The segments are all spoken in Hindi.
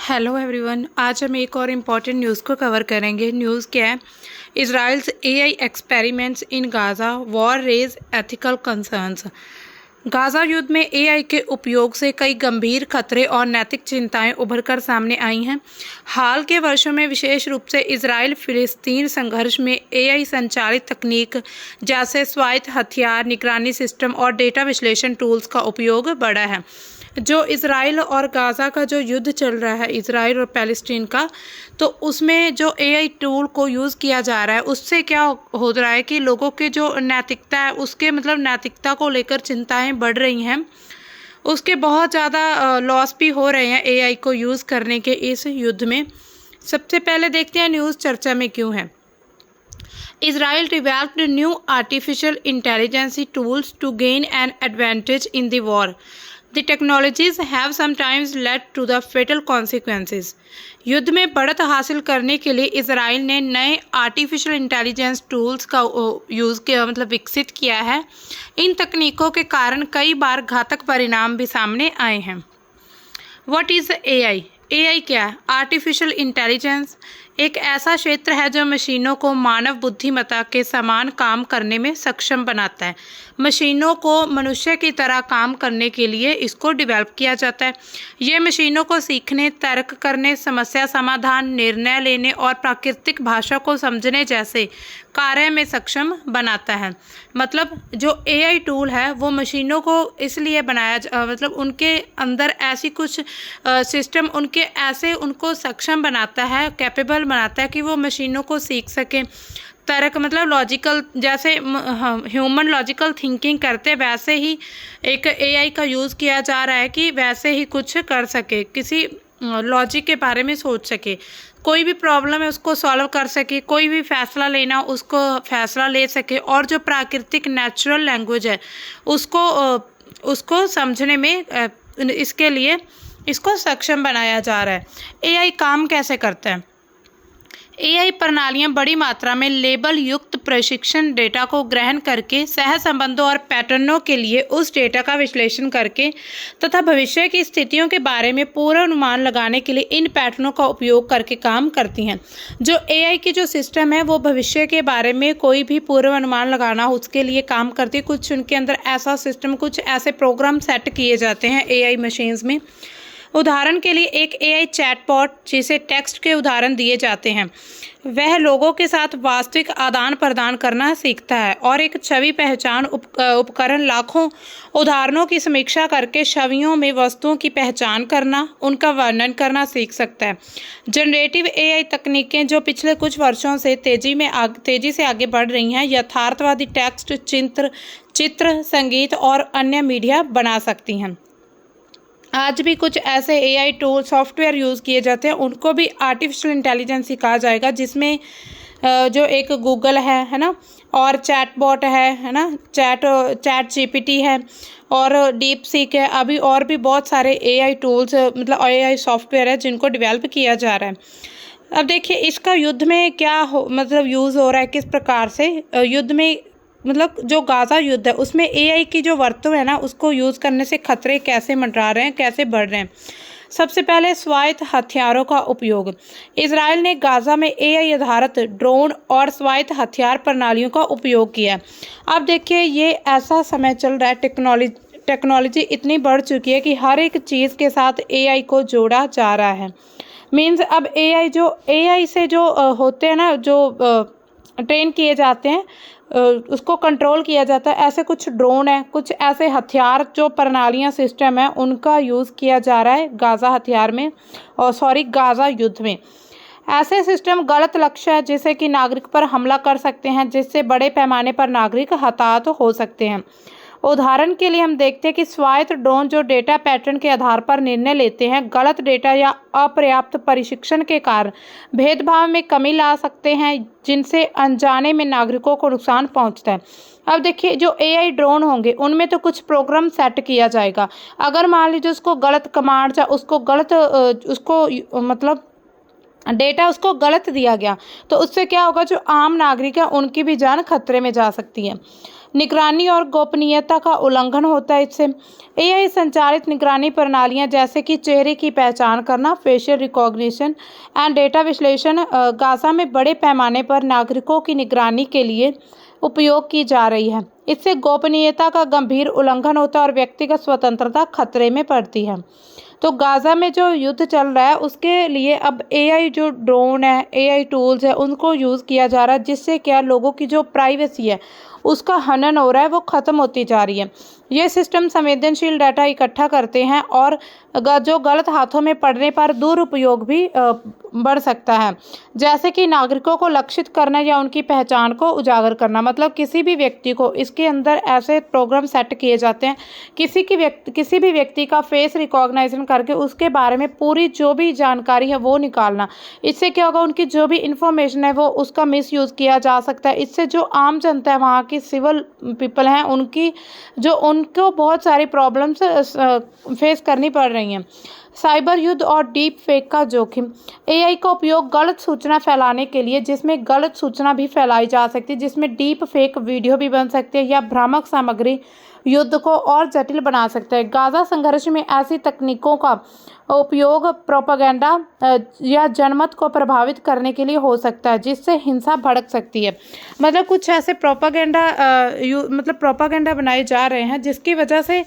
हेलो एवरीवन, आज हम एक और इम्पॉर्टेंट न्यूज़ को कवर करेंगे। न्यूज़ क्या है? Israel's AI experiments in Gaza war raise ethical concerns. गाज़ा युद्ध में एआई के उपयोग से कई गंभीर खतरे और नैतिक चिंताएं उभरकर सामने आई हैं। हाल के वर्षों में विशेष रूप से इजराइल फिलिस्तीन संघर्ष में एआई संचालित तकनीक जैसे स्वायत्त हथियार, निगरानी सिस्टम और डेटा विश्लेषण टूल्स का उपयोग बढ़ा है। जो इज़राइल और गाज़ा का जो युद्ध चल रहा है, इज़राइल और पैलेस्टीन का, तो उसमें जो एआई टूल को यूज़ किया जा रहा है, उससे क्या हो रहा है कि लोगों के जो नैतिकता है, उसके नैतिकता को लेकर चिंताएं बढ़ रही हैं। उसके बहुत ज़्यादा लॉस भी हो रहे हैं एआई को यूज़ करने के इस युद्ध में। सबसे पहले देखते हैं न्यूज़ चर्चा में क्यों है। Israel developed new artificial intelligence tools to gain an advantage in the war. The technologies have sometimes led to the fatal consequences. युद्ध में बढ़त हासिल करने के लिए इजराइल ने नए आर्टिफिशियल इंटेलिजेंस टूल्स का यूज़ किया विकसित किया है। इन तकनीकों के कारण कई बार घातक परिणाम भी सामने आए हैं। What is AI? एआई क्या है? आर्टिफिशियल इंटेलिजेंस एक ऐसा क्षेत्र है जो मशीनों को मानव बुद्धिमत्ता के समान काम करने में सक्षम बनाता है। मशीनों को मनुष्य की तरह काम करने के लिए इसको डेवलप किया जाता है। ये मशीनों को सीखने, तर्क करने, समस्या समाधान, निर्णय लेने और प्राकृतिक भाषा को समझने जैसे कार्य में सक्षम बनाता है। जो एआई टूल है वो मशीनों को इसलिए बनाया उनके अंदर ऐसी कुछ सिस्टम उनको सक्षम बनाता है, कैपेबल बनाता है कि वो मशीनों को सीख सकें। तर्क लॉजिकल, जैसे ह्यूमन लॉजिकल थिंकिंग करते वैसे ही एक एआई का यूज़ किया जा रहा है कि वैसे ही कुछ कर सके, किसी लॉजिक के बारे में सोच सके, कोई भी प्रॉब्लम है उसको सॉल्व कर सके, कोई भी फैसला लेना उसको फैसला ले सके, और जो प्राकृतिक नेचुरल लैंग्वेज है उसको समझने में इसके लिए इसको सक्षम बनाया जा रहा है। एआई काम कैसे करता है? एआई प्रणालियां बड़ी मात्रा में लेबल युक्त प्रशिक्षण डेटा को ग्रहण करके सहसंबंधों और पैटर्नों के लिए उस डेटा का विश्लेषण करके तथा भविष्य की स्थितियों के बारे में पूर्वानुमान लगाने के लिए इन पैटर्नों का उपयोग करके काम करती हैं। जो एआई की जो सिस्टम है वो भविष्य के बारे में कोई भी पूर्वानुमान लगाना उसके लिए काम करती है। कुछ उनके अंदर ऐसा सिस्टम, कुछ ऐसे प्रोग्राम सेट किए जाते हैं एआई मशीन्स में। उदाहरण के लिए एक एआई चैटबॉट जिसे टेक्स्ट के उदाहरण दिए जाते हैं, वह लोगों के साथ वास्तविक आदान प्रदान करना सीखता है, और एक छवि पहचान उपकरण लाखों उदाहरणों की समीक्षा करके छवियों में वस्तुओं की पहचान करना, उनका वर्णन करना सीख सकता है। जनरेटिव एआई तकनीकें जो पिछले कुछ वर्षों से तेजी से आगे बढ़ रही हैं, यथार्थवादी टेक्स्ट, चित्र, संगीत और अन्य मीडिया बना सकती हैं। आज भी कुछ ऐसे एआई टूल सॉफ्टवेयर यूज़ किए जाते हैं, उनको भी आर्टिफिशियल इंटेलिजेंस ही कहा जाएगा, जिसमें जो एक गूगल है ना, और चैटबॉट है ना, चैट जीपीटी है और डीप सीक है। अभी और भी बहुत सारे एआई टूल्स एआई सॉफ्टवेयर है जिनको डेवलप किया जा रहा है। अब देखिए इसका युद्ध में क्या यूज़ हो रहा है, किस प्रकार से युद्ध में जो गाज़ा युद्ध है उसमें एआई की जो वरतों है ना, उसको यूज़ करने से खतरे कैसे मंडरा रहे हैं, कैसे बढ़ रहे हैं। सबसे पहले स्वायत्त हथियारों का उपयोग। इजराइल ने गाज़ा में एआई आधारित ड्रोन और स्वायत्त हथियार प्रणालियों का उपयोग किया। अब देखिए ये ऐसा समय चल रहा है, टेक्नोलॉजी इतनी बढ़ चुकी है कि हर एक चीज़ के साथ एआई को जोड़ा जा रहा है। मीन्स अब एआई से जो होते हैं ना, जो ट्रेन किए जाते हैं, उसको कंट्रोल किया जाता है। ऐसे कुछ ड्रोन है, कुछ ऐसे हथियार जो प्रणालियां सिस्टम है, उनका यूज़ किया जा रहा है गाज़ा युद्ध में। ऐसे सिस्टम गलत लक्ष्य है जिससे कि नागरिक पर हमला कर सकते हैं, जिससे बड़े पैमाने पर नागरिक हताहत हो सकते हैं। उदाहरण के लिए हम देखते हैं कि स्वायत्त ड्रोन जो डेटा पैटर्न के आधार पर निर्णय लेते हैं, गलत डेटा या अपर्याप्त प्रशिक्षण के कारण भेदभाव में कमी ला सकते हैं, जिनसे अनजाने में नागरिकों को नुकसान पहुंचता है। अब देखिए जो एआई ड्रोन होंगे उनमें तो कुछ प्रोग्राम सेट किया जाएगा। अगर मान लीजिए उसको गलत कमांड या डेटा उसको गलत दिया गया, तो उससे क्या होगा, जो आम नागरिक है उनकी भी जान खतरे में जा सकती है। निगरानी और गोपनीयता का उल्लंघन होता है। इससे एआई संचालित निगरानी प्रणालियां जैसे कि चेहरे की पहचान करना, फेशियल रिकॉग्निशन एंड डेटा विश्लेषण गाजा में बड़े पैमाने पर नागरिकों की निगरानी के लिए उपयोग की जा रही है। इससे गोपनीयता का गंभीर उल्लंघन होता है और व्यक्तिगत स्वतंत्रता खतरे में पड़ती है। तो गाजा में जो युद्ध चल रहा है उसके लिए अब एआई जो ड्रोन है, एआई टूल्स है, उनको यूज़ किया जा रहा है, जिससे क्या लोगों की जो प्राइवेसी है उसका हनन हो रहा है, वो ख़त्म होती जा रही है। ये सिस्टम संवेदनशील डाटा इकट्ठा करते हैं और जो गलत हाथों में पड़ने पर दुरुपयोग भी बढ़ सकता है, जैसे कि नागरिकों को लक्षित करना या उनकी पहचान को उजागर करना। मतलब किसी भी व्यक्ति को इसके अंदर ऐसे प्रोग्राम सेट किए जाते हैं, किसी भी व्यक्ति का फेस रिकॉग्नाइजेशन करके उसके बारे में पूरी जो भी जानकारी है वो निकालना। इससे क्या होगा, उनकी जो भी इंफॉर्मेशन है वो उसका मिसयूज़ किया जा सकता है। इससे जो आम जनता है, वहाँ की सिविल पीपल हैं, उनको बहुत सारी प्रॉब्लम्स फेस करनी पड़ रही हैं। साइबर युद्ध और डीप फेक का जोखिम। एआई का उपयोग गलत सूचना फैलाने के लिए, जिसमें गलत सूचना भी फैलाई जा सकती है, जिसमें डीप फेक वीडियो भी बन सकती है या भ्रामक सामग्री युद्ध को और जटिल बना सकता है। गाजा संघर्ष में ऐसी तकनीकों का उपयोग प्रोपेगेंडा या जनमत को प्रभावित करने के लिए हो सकता है, जिससे हिंसा भड़क सकती है। मतलब कुछ ऐसे प्रोपेगेंडा बनाए जा रहे हैं जिसकी वजह से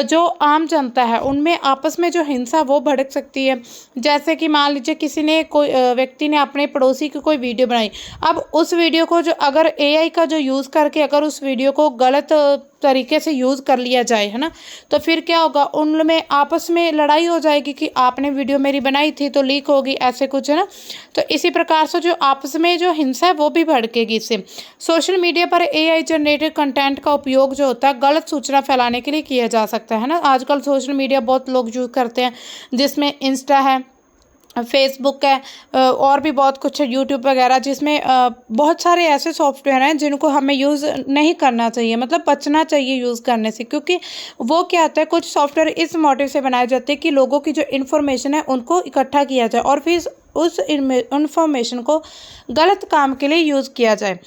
जो आम जनता है उनमें आपस में जो हिंसा वो भड़क सकती है। जैसे कि मान लीजिए कोई व्यक्ति ने अपने पड़ोसी की कोई वीडियो बनाई, अब उस वीडियो को जो अगर एआई का जो यूज़ करके अगर उस वीडियो को गलत तरीके से यूज़ कर लिया जाए, है ना, तो फिर क्या होगा, उनमें आपस में लड़ाई हो जाएगी कि आपने वीडियो मेरी बनाई थी तो लीक होगी, ऐसे कुछ, है ना। तो इसी प्रकार से जो आपस में जो हिंसा है वो भी भड़केगी इससे। सोशल मीडिया पर एआई जनरेटेड कंटेंट का उपयोग जो होता है गलत सूचना फैलाने के लिए किया जा सकता है ना। आजकल सोशल मीडिया बहुत लोग यूज़ करते हैं, जिसमें इंस्टा है, फेसबुक है, और भी बहुत कुछ है, यूट्यूब वगैरह, जिसमें बहुत सारे ऐसे सॉफ्टवेयर हैं जिनको हमें यूज़ नहीं करना चाहिए, मतलब बचना चाहिए यूज़ करने से। क्योंकि वो क्या होता है, कुछ सॉफ्टवेयर इस मोटिव से बनाए जाते हैं कि लोगों की जो इन्फॉर्मेशन है उनको इकट्ठा किया जाए और फिर उस इन्फॉर्मेशन को गलत काम के लिए यूज़ किया जाए।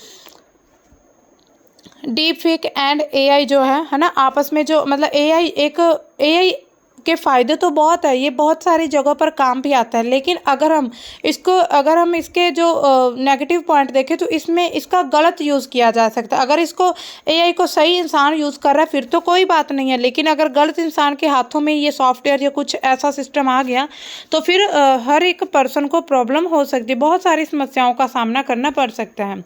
डीप फेक एंड एआई जो है ना, आपस में जो मतलब एआई के फ़ायदे तो बहुत है, ये बहुत सारी जगहों पर काम भी आता है, लेकिन अगर हम इसके जो नेगेटिव पॉइंट देखें तो इसमें इसका गलत यूज़ किया जा सकता है। अगर इसको एआई को सही इंसान यूज़ कर रहा है फिर तो कोई बात नहीं है, लेकिन अगर गलत इंसान के हाथों में ये सॉफ्टवेयर या कुछ ऐसा सिस्टम आ गया तो फिर हर एक पर्सन को प्रॉब्लम हो सकती है, बहुत सारी समस्याओं का सामना करना पड़ सकता है।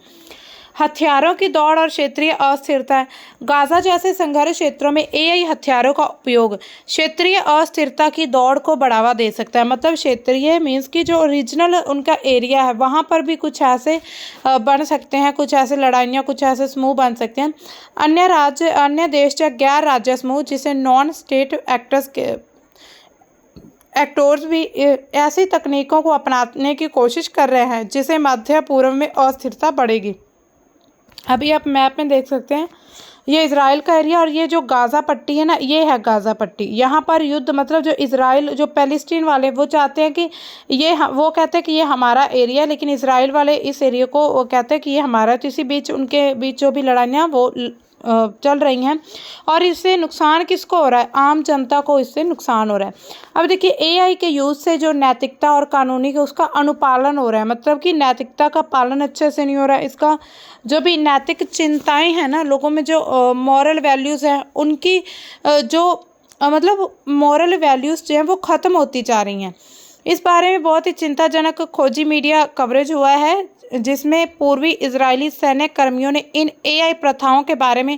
हथियारों की दौड़ और क्षेत्रीय अस्थिरता है। गाजा जैसे संघर्ष क्षेत्रों में एआई हथियारों का उपयोग क्षेत्रीय अस्थिरता की दौड़ को बढ़ावा दे सकता है। मतलब क्षेत्रीय मीन्स कि जो रीजनल उनका एरिया है वहाँ पर भी कुछ ऐसे बन सकते हैं, कुछ ऐसे लड़ाइयाँ, कुछ ऐसे समूह बन सकते हैं। अन्य देश या गैर राज्य समूह, जिसे नॉन स्टेट एक्टर्स भी ऐसी तकनीकों को अपनाने की कोशिश कर रहे हैं जिससे मध्य पूर्व में अस्थिरता बढ़ेगी। अभी आप मैप में देख सकते हैं, ये इजराइल का एरिया और ये जो गाज़ा पट्टी है ना, ये है गाज़ा पट्टी। यहाँ पर युद्ध मतलब जो पैलेस्टीन वाले वो चाहते हैं कि वो कहते हैं कि ये हमारा एरिया, लेकिन इजराइल वाले इस एरिया को वो कहते हैं कि ये हमारा। तो इसी बीच उनके बीच जो भी लड़ाइयाँ वो चल रही हैं और इससे नुकसान किसको हो रहा है, आम जनता को इससे नुकसान हो रहा है। अब देखिए एआई के यूज़ से जो नैतिकता और कानूनी का उसका अनुपालन हो रहा है, मतलब कि नैतिकता का पालन अच्छे से नहीं हो रहा है। इसका जो भी नैतिक चिंताएं हैं ना, लोगों में जो मॉरल वैल्यूज़ हैं उनकी मतलब मॉरल वैल्यूज़ जो हैं वो ख़त्म होती जा रही हैं। इस बारे में बहुत ही चिंताजनक खोजी मीडिया कवरेज हुआ है, जिसमें पूर्वी इजरायली सैन्य कर्मियों ने इन एआई प्रथाओं के बारे में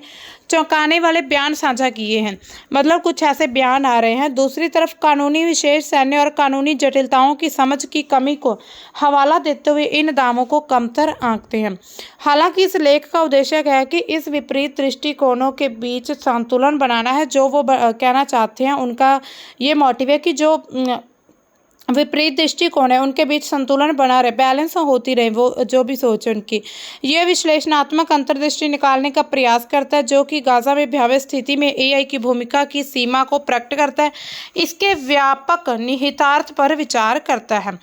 चौंकाने वाले बयान साझा किए हैं। मतलब कुछ ऐसे बयान आ रहे हैं। दूसरी तरफ कानूनी विशेष सैन्य और कानूनी जटिलताओं की समझ की कमी को हवाला देते हुए इन दावों को कमतर आंकते हैं। हालांकि इस लेख का उद्देश्य है कि इस विपरीत दृष्टिकोणों के बीच संतुलन बनाना है। जो वो कहना चाहते हैं, उनका ये मोटिव है कि जो विपरीत दृष्टिकोण है उनके बीच संतुलन बना रहे, बैलेंस होती रहे, वो जो भी सोच है उनकी। यह विश्लेषणात्मक अंतर्दृष्टि निकालने का प्रयास करता है जो कि गाजा में भयावह स्थिति में एआई की भूमिका की सीमा को प्रकट करता है, इसके व्यापक निहितार्थ पर विचार करता है।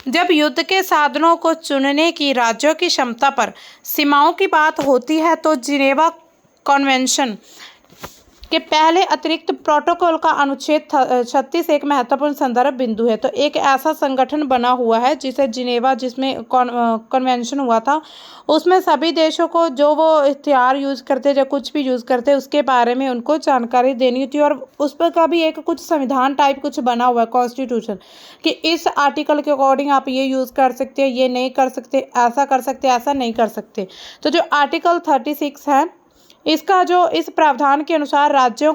जब युद्ध के साधनों को चुनने की राज्यों की क्षमता पर सीमाओं की बात होती है तो जिनेवा कन्वेंशन के पहले अतिरिक्त प्रोटोकॉल का अनुच्छेद 36 एक महत्वपूर्ण संदर्भ बिंदु है। तो एक ऐसा संगठन बना हुआ है जिसे जिनेवा, जिसमें कन्वेंशन हुआ था, उसमें सभी देशों को जो वो हथियार यूज़ करते, जो कुछ भी यूज़ करते, उसके बारे में उनको जानकारी देनी होती है। और उस पर का भी एक कुछ संविधान टाइप कुछ बना हुआ है, कॉन्स्टिट्यूशन, कि इस आर्टिकल के अकॉर्डिंग आप ये यूज़ कर सकते हैं, ये नहीं कर सकते, ऐसा कर सकते, ऐसा नहीं कर सकते। तो जो आर्टिकल 36 है, इसका जो इस प्रावधान के अनुसार राज्यों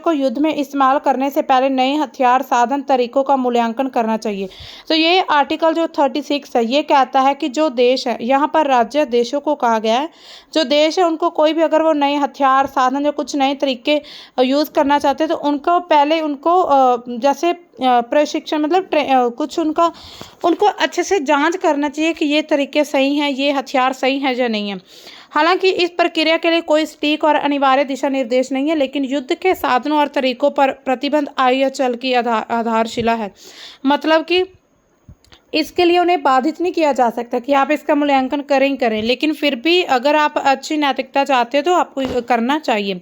को युद्ध में इस्तेमाल करने से पहले नए हथियार, साधन, तरीकों का मूल्यांकन करना चाहिए। तो ये आर्टिकल जो 36 है, ये कहता है कि जो देश है, यहाँ पर राज्य देशों को कहा गया है, जो देश है उनको कोई भी अगर वो नए हथियार, साधन या कुछ नए तरीके यूज़ करना चाहते हैं तो उनको पहले जैसे प्रशिक्षण, मतलब कुछ उनको अच्छे से जांच करना चाहिए कि ये तरीके सही हैं, ये हथियार सही है या नहीं है। हालांकि इस प्रक्रिया के लिए कोई सटीक और अनिवार्य दिशा निर्देश नहीं है, लेकिन युद्ध के साधनों और तरीकों पर प्रतिबंध IHL की आधारशिला है। मतलब कि इसके लिए उन्हें बाधित नहीं किया जा सकता कि आप इसका मूल्यांकन करें ही करें, लेकिन फिर भी अगर आप अच्छी नैतिकता चाहते हो तो आपको करना चाहिए।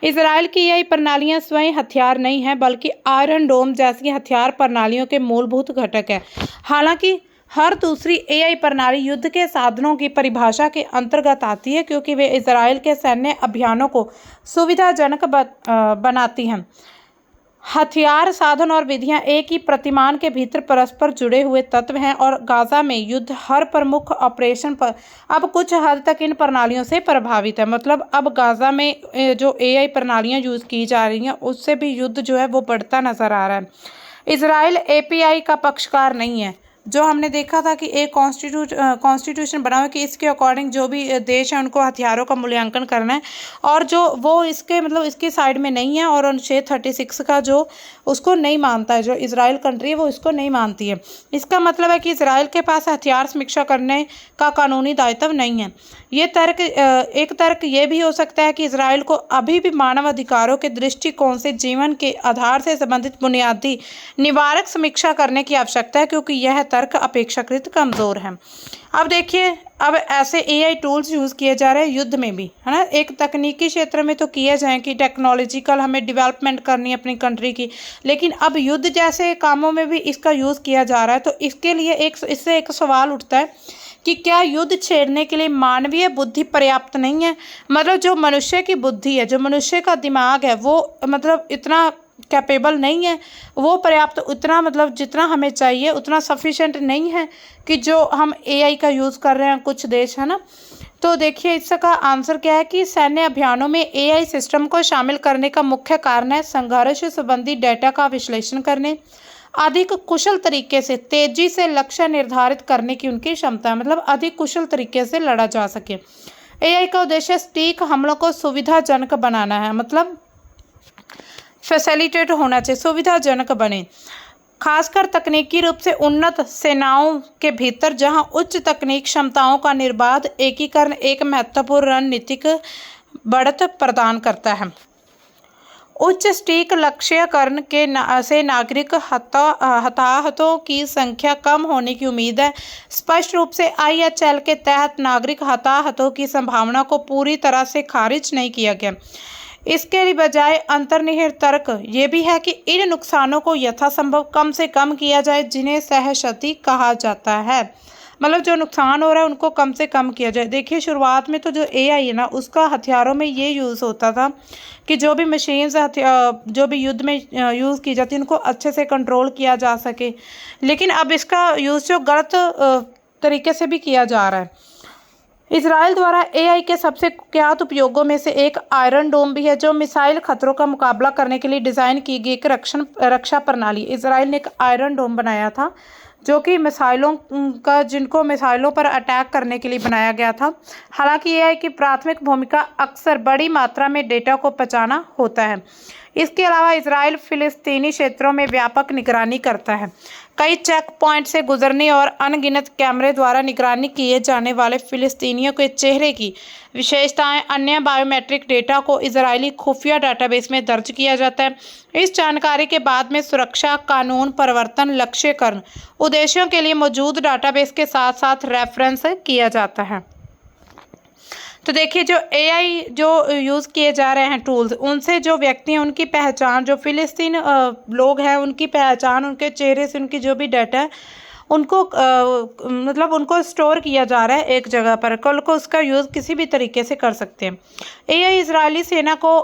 इसराइल की यही प्रणालियां स्वयं हथियार नहीं है, बल्कि आयरन डोम जैसी हथियार प्रणालियों के मूलभूत घटक है। हालांकि हर दूसरी AI प्रणाली युद्ध के साधनों की परिभाषा के अंतर्गत आती है, क्योंकि वे इजराइल के सैन्य अभियानों को सुविधाजनक बनाती हैं। हथियार, साधन और विधियां एक ही प्रतिमान के भीतर परस्पर जुड़े हुए तत्व हैं, और गाजा में युद्ध हर प्रमुख ऑपरेशन पर अब कुछ हद तक इन प्रणालियों से प्रभावित है। मतलब अब गाजा में जो AI प्रणालियां यूज़ की जा रही हैं, उससे भी युद्ध जो है वो बढ़ता नज़र आ रहा है। इजराइल API का पक्षकार नहीं है। जो हमने देखा था कि एक कॉन्स्टिट्यूशन बना हुआ है कि इसके अकॉर्डिंग जो भी देश है उनको हथियारों का मूल्यांकन करना है, और जो वो इसके साइड में नहीं है, और अनुच्छेद 36 का जो उसको नहीं मानता है, जो इजराइल कंट्री है वो इसको नहीं मानती है। इसका मतलब है कि इजराइल के पास हथियार समीक्षा करने का कानूनी दायित्व नहीं है। एक तर्क ये भी हो सकता है कि इजराइल को अभी भी मानव अधिकारों के दृष्टिकोण से जीवन के आधार से संबंधित बुनियादी निवारक समीक्षा करने की आवश्यकता है, क्योंकि यह तर्क अपेक्षाकृत कमज़ोर है। अब देखिए, अब ऐसे AI टूल्स यूज़ किए जा रहे हैं युद्ध में भी, है ना। एक तकनीकी क्षेत्र में तो किए जाएँ कि टेक्नोलॉजिकल हमें डेवलपमेंट करनी है अपनी कंट्री की, लेकिन अब युद्ध जैसे कामों में भी इसका यूज़ किया जा रहा है। तो इसके लिए इससे एक सवाल उठता है कि क्या युद्ध छेड़ने के लिए मानवीय बुद्धि पर्याप्त नहीं है? मतलब जो मनुष्य की बुद्धि है, जो मनुष्य का दिमाग है, वो मतलब इतना कैपेबल नहीं है, वो पर्याप्त उतना मतलब जितना हमें चाहिए उतना सफिशेंट नहीं है कि जो हम AI का यूज़ कर रहे हैं कुछ देश, है ना। तो देखिए, इसका आंसर क्या है कि सैन्य अभियानों में AI सिस्टम को शामिल करने का मुख्य कारण है संघर्ष संबंधी डेटा का विश्लेषण करने, अधिक कुशल तरीके से तेजी से लक्ष्य निर्धारित करने की उनकी क्षमता है। मतलब अधिक कुशल तरीके से लड़ा जा सके। AI का उद्देश्य सटीक हमलों को सुविधाजनक बनाना है, मतलब फैसिलिटेट होना चाहिए, सुविधाजनक बने, खासकर तकनीकी रूप से उन्नत सेनाओं के भीतर, जहां उच्च तकनीक क्षमताओं का निर्बाध एकीकरण एक महत्वपूर्ण रणनीतिक बढ़त प्रदान करता है। उच्च सटीक लक्ष्यकरण से नागरिक हताहतों की संख्या कम होने की उम्मीद है। स्पष्ट रूप से IHL के तहत नागरिक हताहतों की संभावना को पूरी तरह से खारिज नहीं किया गया। इसके बजाय अंतर्निहित तर्क ये भी है कि इन नुकसानों को यथासंभव कम से कम किया जाए, जिन्हें सहक्षति कहा जाता है। मतलब जो नुकसान हो रहा है उनको कम से कम किया जाए। देखिए, शुरुआत में तो जो AI है ना, उसका हथियारों में ये यूज़ होता था कि जो भी मशीन्स जो भी युद्ध में यूज़ की जाती है उनको अच्छे से कंट्रोल किया जा सके, लेकिन अब इसका यूज़ जो गलत तरीके से भी किया जा रहा है। इजराइल द्वारा AI के सबसे कुख्यात उपयोगों में से एक आयरन डोम भी है, जो मिसाइल खतरों का मुकाबला करने के लिए डिज़ाइन की गई एक रक्षा प्रणाली। इजराइल ने एक आयरन डोम बनाया था जो कि जिनको मिसाइलों पर अटैक करने के लिए बनाया गया था। हालांकि AI की प्राथमिक भूमिका अक्सर बड़ी मात्रा में डेटा को पहुंचाना होता है। इसके अलावा इजराइल फिलिस्तीनी क्षेत्रों में व्यापक निगरानी करता है। कई चेक पॉइंट से गुजरने और अनगिनत कैमरे द्वारा निगरानी किए जाने वाले फिलिस्तीनियों के चेहरे की विशेषताएं, अन्य बायोमेट्रिक डेटा को इजरायली खुफिया डेटाबेस में दर्ज किया जाता है। इस जानकारी के बाद में सुरक्षा, कानून परिवर्तन, लक्ष्यकरण उद्देश्यों के लिए मौजूद डेटाबेस के साथ साथ रेफरेंस किया जाता है। तो देखिए जो एआई जो यूज़ किए जा रहे हैं टूल्स, उनसे जो व्यक्ति हैं उनकी पहचान, जो फ़िलिस्तीन लोग हैं उनकी पहचान, उनके चेहरे से उनकी जो भी डाटा है उनको मतलब उनको स्टोर किया जा रहा है एक जगह पर। कल को उसका यूज़ किसी भी तरीके से कर सकते हैं। एआई इजरायली सेना को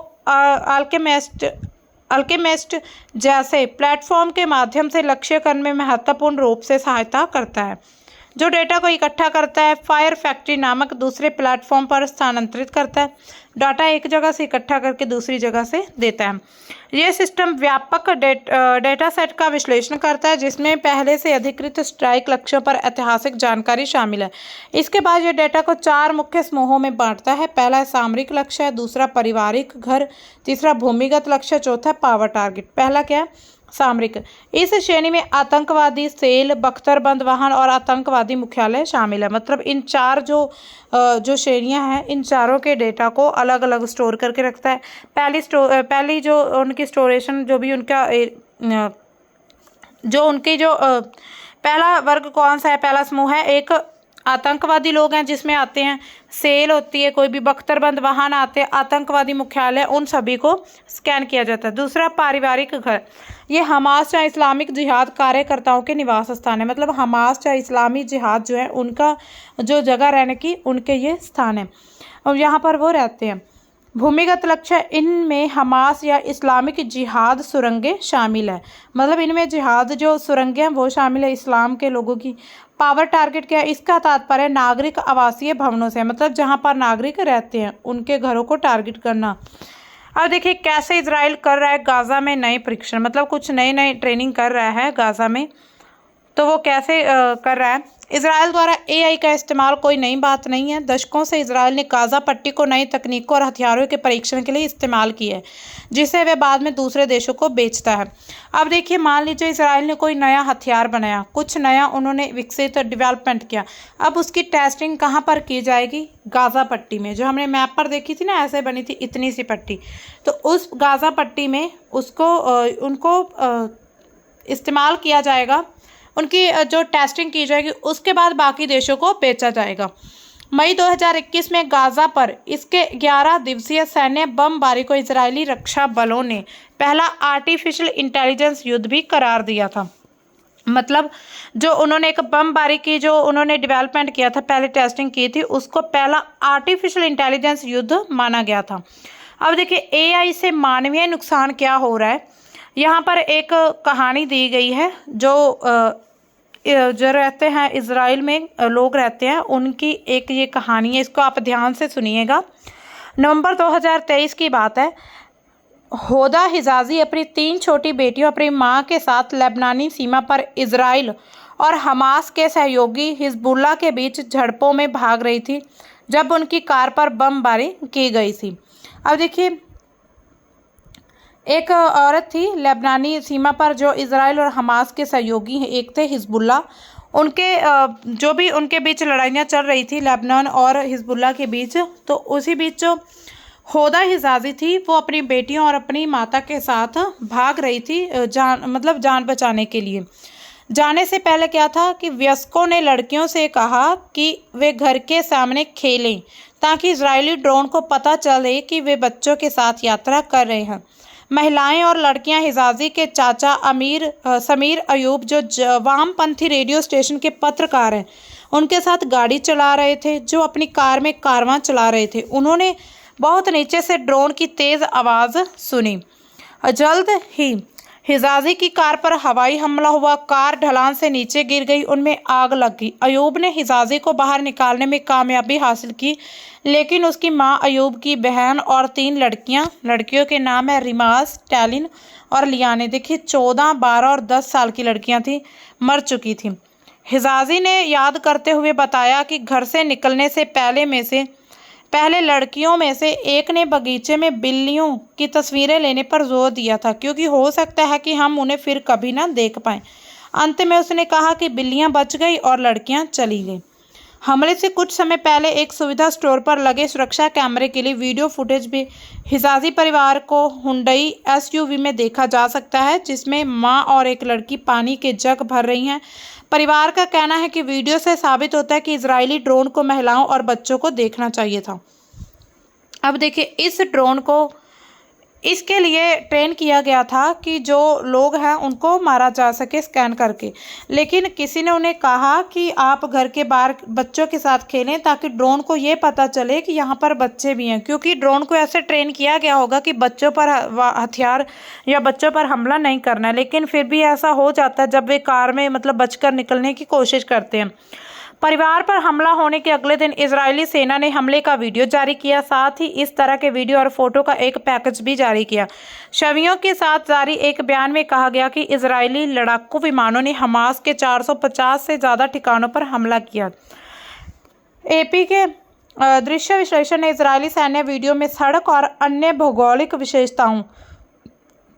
अल्केमिस्ट जैसे प्लेटफॉर्म के माध्यम से लक्ष्य करने में महत्वपूर्ण रूप से सहायता करता है, जो डेटा को इकट्ठा करता है, फायर फैक्ट्री नामक दूसरे प्लेटफॉर्म पर स्थानांतरित करता है, डाटा एक जगह से इकट्ठा करके दूसरी जगह से देता है। यह सिस्टम व्यापक डेटा सेट का विश्लेषण करता है, जिसमें पहले से अधिकृत स्ट्राइक लक्ष्यों पर ऐतिहासिक जानकारी शामिल है। इसके बाद यह डेटा को 4 मुख्य समूहों में बांटता है। पहला सामरिक लक्ष्य है, दूसरा पारिवारिक घर, तीसरा भूमिगत लक्ष्य, चौथा पावर टारगेट। पहला क्या है? सामरिक। इस श्रेणी में आतंकवादी सेल, बख्तरबंद वाहन और आतंकवादी मुख्यालय शामिल है। मतलब इन 4 जो श्रेणियां हैं, इन चारों के डेटा को अलग अलग स्टोर करके रखता है। पहली जो उनकी स्टोरेशन, जो भी उनका पहला वर्ग कौन सा है? पहला समूह है एक आतंकवादी लोग हैं, जिसमें आते हैं सेल होती है, कोई भी बख्तरबंद वाहन आते हैं, आतंकवादी मुख्यालय, उन सभी को स्कैन किया जाता है। दूसरा पारिवारिक घर, ये हमास या इस्लामिक जिहाद कार्यकर्ताओं के निवास स्थान है। मतलब हमास या इस्लामी जिहाद जो है उनका जो जगह रहने की, उनके ये स्थान है और यहाँ पर वो रहते हैं। भूमिगत लक्ष्य, इनमें हमास या इस्लामिक जिहाद सुरंगें शामिल है। मतलब इनमें जिहाद जो सुरंगें हैं वो शामिल है इस्लाम के लोगों की। पावर टारगेट क्या है? इसका तात्पर्य नागरिक आवासीय भवनों से है, मतलब जहां पर नागरिक रहते हैं उनके घरों को टारगेट करना। अब देखिए कैसे इजराइल कर रहा है गाजा में नए परीक्षण, मतलब कुछ नए ट्रेनिंग कर रहा है गाजा में। तो वो कैसे कर रहा है? इजराइल द्वारा एआई का इस्तेमाल कोई नई बात नहीं है। दशकों से इजराइल ने गाजा पट्टी को नई तकनीकों और हथियारों के परीक्षण के लिए इस्तेमाल किया है, जिसे वे बाद में दूसरे देशों को बेचता है। अब देखिए, मान लीजिए इजराइल ने कोई नया हथियार बनाया, कुछ नया उन्होंने विकसित डेवलपमेंट किया। अब उसकी टेस्टिंग कहाँ पर की जाएगी? गाजा पट्टी में। जो हमने मैप पर देखी थी ना, ऐसे बनी थी इतनी सी पट्टी, तो उस गाजा पट्टी में उनको इस्तेमाल किया जाएगा, उनकी जो टेस्टिंग की जाएगी, उसके बाद बाकी देशों को बेचा जाएगा। मई 2021 में गाजा पर इसके 11 दिवसीय सैन्य बमबारी को इजरायली रक्षा बलों ने पहला आर्टिफिशियल इंटेलिजेंस युद्ध भी करार दिया था। मतलब जो उन्होंने एक बमबारी की, जो उन्होंने डेवलपमेंट किया था, पहले टेस्टिंग की थी, उसको पहला आर्टिफिशियल इंटेलिजेंस युद्ध माना गया था। अब देखिए एआई से मानवीय नुकसान क्या हो रहा है। यहाँ पर एक कहानी दी गई है, जो रहते हैं इजराइल में लोग रहते हैं, उनकी एक ये कहानी है, इसको आप ध्यान से सुनिएगा। नवंबर 2023 की बात है। होदा हिजाजी अपनी 3 छोटी बेटियों, अपनी मां के साथ लेबनानी सीमा पर इजराइल और हमास के सहयोगी हिजबुल्लाह के बीच झड़पों में भाग रही थी, जब उनकी कार पर बमबारी की गई थी। अब देखिए, एक औरत थी लेबनानी सीमा पर, जो इजराइल और हमास के सहयोगी हैं, एक थे हिजबुल्लाह। उनके जो भी उनके बीच लड़ाइयाँ चल रही थी लेबनान और हिजबुल्लाह के बीच, तो उसी बीच जो होदा हिजाजी थी वो अपनी बेटियों और अपनी माता के साथ भाग रही थी, जान बचाने के लिए। जाने से पहले क्या था कि वयस्कों ने लड़कियों से कहा कि वे घर के सामने खेलें, ताकि इजरायली ड्रोन को पता चले कि वे बच्चों के साथ यात्रा कर रहे हैं। महिलाएं और लड़कियां हिजाजी के चाचा समीर अयूब, जो वामपंथी रेडियो स्टेशन के पत्रकार हैं, उनके साथ गाड़ी चला रहे थे, जो अपनी कार में कारवां चला रहे थे। उन्होंने बहुत नीचे से ड्रोन की तेज़ आवाज़ सुनी। जल्द ही हिजाजी की कार पर हवाई हमला हुआ, कार ढलान से नीचे गिर गई, उनमें आग लग गई। अयूब ने हिजाजी को बाहर निकालने में कामयाबी हासिल की, लेकिन उसकी मां, अयूब की बहन और 3 लड़कियों के नाम है रिमास, टैलिन और लियाने। देखिए 14, 12 और 10 साल की लड़कियां थी, मर चुकी थी। हिजाजी ने याद करते हुए बताया कि घर से निकलने से पहले लड़कियों में से एक ने बगीचे में बिल्लियों की तस्वीरें लेने पर जोर दिया था, क्योंकि हो सकता है कि हम उन्हें फिर कभी ना देख पाएं। अंत में उसने कहा कि बिल्लियां बच गई और लड़कियां चली गईं। हमले से कुछ समय पहले एक सुविधा स्टोर पर लगे सुरक्षा कैमरे के लिए वीडियो फुटेज भी हिजाजी परिवार को हुंडई एसयूवी में देखा जा सकता है, जिसमें मां और एक लड़की पानी के जग भर रही हैं। परिवार का कहना है कि वीडियो से साबित होता है कि इजरायली ड्रोन को महिलाओं और बच्चों को देखना चाहिए था। अब देखिए इस ड्रोन को इसके लिए ट्रेन किया गया था कि जो लोग हैं उनको मारा जा सके स्कैन करके, लेकिन किसी ने उन्हें कहा कि आप घर के बाहर बच्चों के साथ खेलें ताकि ड्रोन को ये पता चले कि यहाँ पर बच्चे भी हैं, क्योंकि ड्रोन को ऐसे ट्रेन किया गया होगा कि बच्चों पर हथियार या बच्चों पर हमला नहीं करना है, लेकिन फिर भी ऐसा हो जाता है जब वे कार में मतलब बचकर निकलने की कोशिश करते हैं। परिवार पर हमला होने के अगले दिन इजरायली सेना ने हमले का वीडियो जारी किया, साथ ही इस तरह के वीडियो और फोटो का एक पैकेज भी जारी किया। छवियों के साथ जारी एक बयान में कहा गया कि इजरायली लड़ाकू विमानों ने हमास के 450 से ज़्यादा ठिकानों पर हमला किया। एपी के दृश्य विश्लेषण ने इजरायली सैन्य वीडियो में सड़क और अन्य भौगोलिक विशेषताओं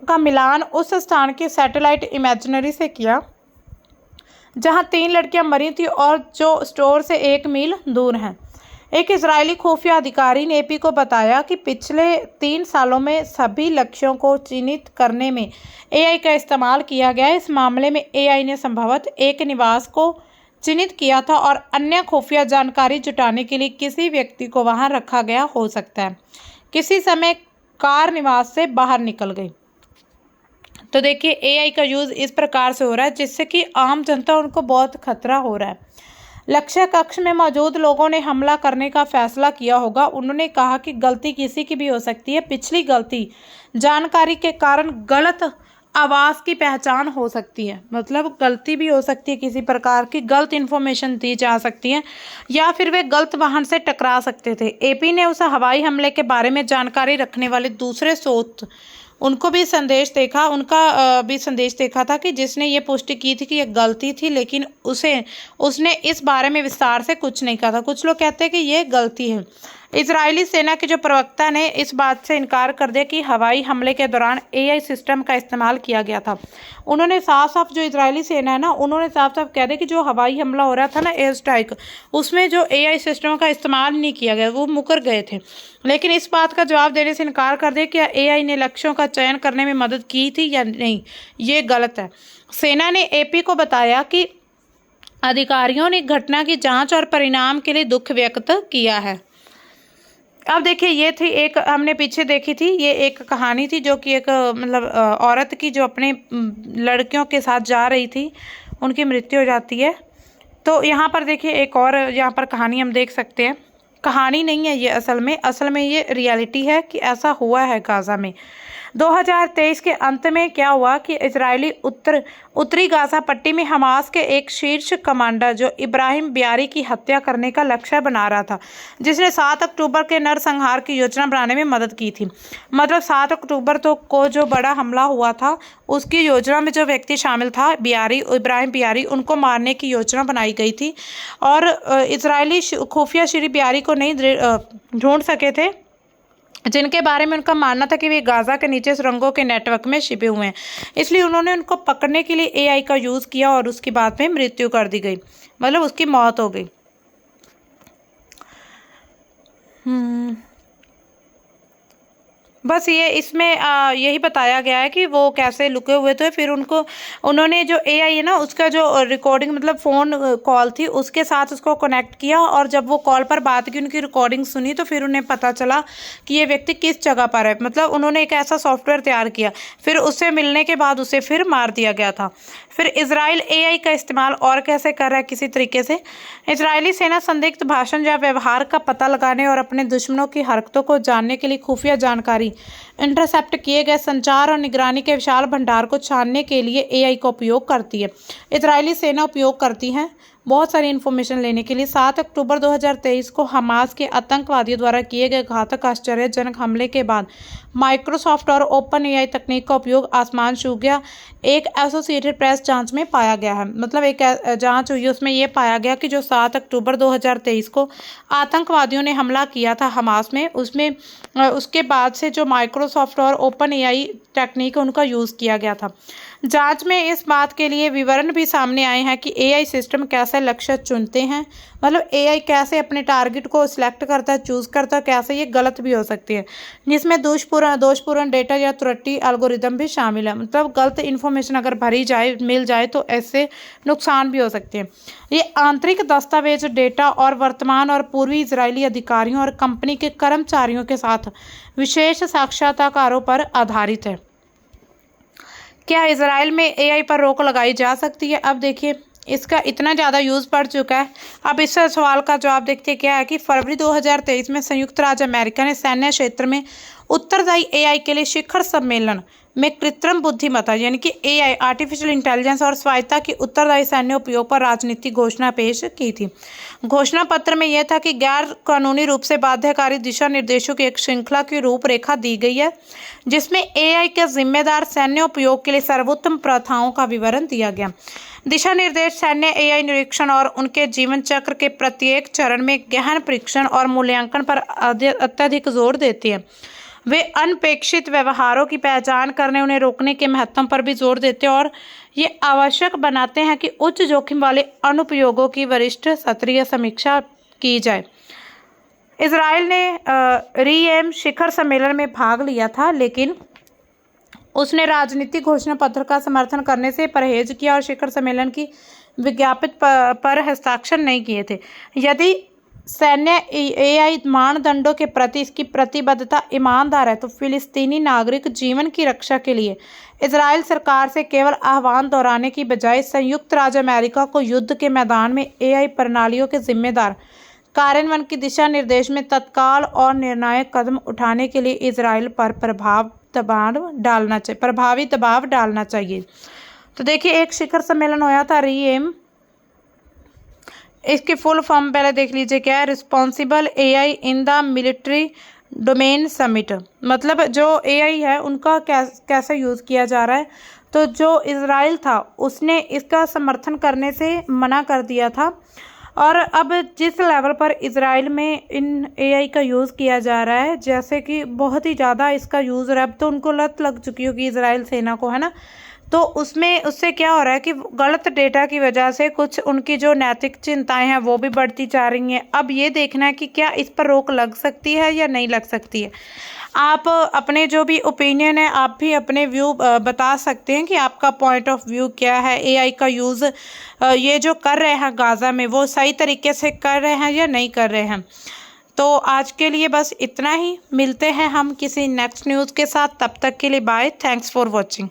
का मिलान उस स्थान की सैटेलाइट इमेजरी से किया जहां 3 लड़कियां मरी थी और जो स्टोर से 1 मील दूर हैं। एक इजरायली खुफिया अधिकारी ने एपी को बताया कि पिछले 3 सालों में सभी लक्ष्यों को चिन्हित करने में एआई का इस्तेमाल किया गया है। इस मामले में एआई ने संभवतः एक निवास को चिन्हित किया था और अन्य खुफिया जानकारी जुटाने के लिए किसी व्यक्ति को वहां रखा गया हो सकता है। किसी समय कार निवास से बाहर निकल गई। तो देखिए एआई का यूज़ इस प्रकार से हो रहा है जिससे कि आम जनता उनको बहुत खतरा हो रहा है। लक्ष्य कक्ष में मौजूद लोगों ने हमला करने का फैसला किया होगा। उन्होंने कहा कि गलती किसी की भी हो सकती है। पिछली गलती जानकारी के कारण गलत आवाज़ की पहचान हो सकती है, मतलब गलती भी हो सकती है, किसी प्रकार की गलत इन्फॉर्मेशन दी जा सकती है या फिर वे गलत वाहन से टकरा सकते थे। एपी ने उस हवाई हमले के बारे में जानकारी रखने वाले दूसरे स्रोत उनका भी संदेश देखा था कि जिसने ये पुष्टि की थी कि ये गलती थी, लेकिन उसने इस बारे में विस्तार से कुछ नहीं कहा था। कुछ लोग कहते हैं कि ये गलती है। इजरायली सेना के जो प्रवक्ता ने इस बात से इनकार कर दिया कि हवाई हमले के दौरान एआई सिस्टम का इस्तेमाल किया गया था। उन्होंने साफ साफ जो इजरायली सेना है ना, उन्होंने साफ साफ कह दिया कि जो हवाई हमला हो रहा था ना एयर स्ट्राइक, उसमें जो एआई सिस्टम का इस्तेमाल नहीं किया गया, वो मुकर गए थे। लेकिन इस बात का जवाब देने से इनकार कर दिया कि एआई ने लक्ष्यों का चयन करने में मदद की थी या नहीं, ये गलत है। सेना ने एपी को बताया कि अधिकारियों ने घटना की जांच और परिणाम के लिए दुख व्यक्त किया है। अब देखिए ये थी एक हमने पीछे देखी थी, ये एक कहानी थी जो कि एक मतलब औरत की जो अपने लड़कियों के साथ जा रही थी, उनकी मृत्यु हो जाती है। तो यहाँ पर देखिए एक और यहाँ पर कहानी हम देख सकते हैं। कहानी नहीं है ये, असल में ये रियलिटी है कि ऐसा हुआ है गाज़ा में। 2023 के अंत में क्या हुआ कि इजरायली उत्तरी गाज़ा पट्टी में हमास के एक शीर्ष कमांडर जो इब्राहिम बियारी की हत्या करने का लक्ष्य बना रहा था, जिसने 7 अक्टूबर के नरसंहार की योजना बनाने में मदद की थी। मतलब 7 अक्टूबर को जो बड़ा हमला हुआ था उसकी योजना में जो व्यक्ति शामिल था इब्राहिम बियारी, उनको मारने की योजना बनाई गई थी और इजरायली खुफिया श्री बियारी को नहीं ढूंढ सके थे, जिनके बारे में उनका मानना था कि वे गाज़ा के नीचे सुरंगों के नेटवर्क में छिपे हुए हैं। इसलिए उन्होंने उनको पकड़ने के लिए एआई का यूज़ किया और उसकी बाद में मृत्यु कर दी गई, मतलब उसकी मौत हो गई। बस ये इसमें यही बताया गया है कि वो कैसे लुके हुए थे। फिर उन्होंने जो एआई है ना, उसका जो रिकॉर्डिंग मतलब फ़ोन कॉल थी उसके साथ उसको कनेक्ट किया और जब वो कॉल पर बात की, उनकी रिकॉर्डिंग सुनी, तो फिर उन्हें पता चला कि ये व्यक्ति किस जगह पर है। मतलब उन्होंने एक ऐसा सॉफ्टवेयर तैयार किया, फिर उससे मिलने के बाद उसे फिर मार दिया गया था। फिर इजराइल एआई का इस्तेमाल और कैसे कर रहा है किसी तरीके से। इजरायली सेना संदिग्ध भाषण या व्यवहार का पता लगाने और अपने दुश्मनों की हरकतों को जानने के लिए खुफिया जानकारी इंटरसेप्ट किए गए संचार और निगरानी के विशाल भंडार को छानने के लिए एआई का उपयोग करती है। इजरायली सेना उपयोग करती है बहुत सारी इन्फॉर्मेशन लेने के लिए। 7 अक्टूबर 2023 को हमास के आतंकवादियों द्वारा किए गए घातक आश्चर्यजनक हमले के बाद माइक्रोसॉफ्ट और ओपन एआई तकनीक का उपयोग आसमान छू गया। एक एसोसिएटेड प्रेस जांच में पाया गया है, मतलब एक जांच हुई, उसमें यह पाया गया कि जो 7 अक्टूबर 2023 को आतंकवादियों ने हमला किया था हमास में, उसके बाद से जो माइक्रोसॉफ्ट और ओपन एआई टेक्निक उनका यूज़ किया गया था। जांच में इस बात के लिए विवरण भी सामने आए हैं कि एआई सिस्टम कैसे लक्ष्य चुनते हैं मतलब एआई कैसे अपने टारगेट को सिलेक्ट करता है, चूज़ करता है, कैसे ये गलत भी हो सकती है, जिसमें दोषपूर्ण डेटा या त्रुटि एल्गोरिदम भी शामिल है। मतलब गलत इन्फॉर्मेशन अगर भरी जाए, मिल जाए तो ऐसे नुकसान भी हो सकते हैं। ये आंतरिक दस्तावेज डेटा और वर्तमान और पूर्वी इजरायली अधिकारियों और कंपनी के कर्मचारियों के साथ विशेष साक्षात्कारों पर आधारित है। क्या इजराइल में एआई पर रोक लगाई जा सकती है? अब देखिए, इसका इतना ज़्यादा यूज़ बढ़ चुका है। अब इस सवाल का जवाब देखते क्या है कि फरवरी 2023 में संयुक्त राज्य अमेरिका ने सैन्य क्षेत्र में उत्तरदायी एआई के लिए शिखर सम्मेलन में कृत्रिम बुद्धिमत्ता यानी कि एआई, आर्टिफिशियल इंटेलिजेंस और स्वायत्तता की उत्तरदायी सैन्य उपयोग पर राजनीतिक घोषणा पेश की थी। घोषणा पत्र में यह था कि गैर कानूनी रूप से बाध्यकारी दिशा निर्देशों की एक श्रृंखला की रूपरेखा दी गई है, जिसमें एआई के जिम्मेदार सैन्य उपयोग के लिए सर्वोत्तम प्रथाओं का विवरण दिया गया। दिशा निर्देश सैन्य एआई निरीक्षण और उनके जीवन चक्र के प्रत्येक चरण में गहन परीक्षण और मूल्यांकन पर अत्यधिक जोर देते हैं। वे अनपेक्षित व्यवहारों की पहचान करने, उन्हें रोकने के महत्व पर भी जोर देते हैं और ये आवश्यक बनाते हैं कि उच्च जोखिम वाले अनुप्रयोगों की वरिष्ठ स्तरीय समीक्षा की जाए। इजराइल ने रीएम शिखर सम्मेलन में भाग लिया था, लेकिन उसने राजनीतिक घोषणा पत्र का समर्थन करने से परहेज किया और शिखर सम्मेलन की विज्ञापित पर हस्ताक्षर नहीं किए थे। यदि सैन्य एआई मानदंडों के प्रति इसकी प्रतिबद्धता ईमानदार है तो फिलिस्तीनी नागरिक जीवन की रक्षा के लिए इजराइल सरकार से केवल आह्वान दोहराने की बजाय संयुक्त राज्य अमेरिका को युद्ध के मैदान में एआई प्रणालियों के जिम्मेदार कार्यान्वयन की दिशा निर्देश में तत्काल और निर्णायक कदम उठाने के लिए इजराइल पर प्रभावी दबाव डालना चाहिए। तो देखिए, एक शिखर सम्मेलन होया था रीएम, इसकी फुल फॉर्म पहले देख लीजिए क्या है, responsible AI in the military domain summit. मतलब जो एआई है उनका कैसे यूज़ किया जा रहा है। तो जो इजराइल था उसने इसका समर्थन करने से मना कर दिया था, और अब जिस लेवल पर इजराइल में इन एआई का यूज़ किया जा रहा है, जैसे कि बहुत ही ज़्यादा इसका यूज़ अब तो उनको लत लग चुकी होगी इजराइल सेना को, है ना। तो उससे क्या हो रहा है कि गलत डेटा की वजह से कुछ उनकी जो नैतिक चिंताएं हैं वो भी बढ़ती जा रही हैं। अब ये देखना है कि क्या इस पर रोक लग सकती है या नहीं लग सकती है। आप अपने जो भी ओपिनियन है, आप भी अपने व्यू बता सकते हैं कि आपका पॉइंट ऑफ व्यू क्या है। एआई का यूज़ ये जो कर रहे हैं गाज़ा में, वो सही तरीके से कर रहे हैं या नहीं कर रहे हैं। तो आज के लिए बस इतना ही। मिलते हैं हम किसी नेक्स्ट न्यूज़ के साथ, तब तक के लिए बाय। Thanks for watching.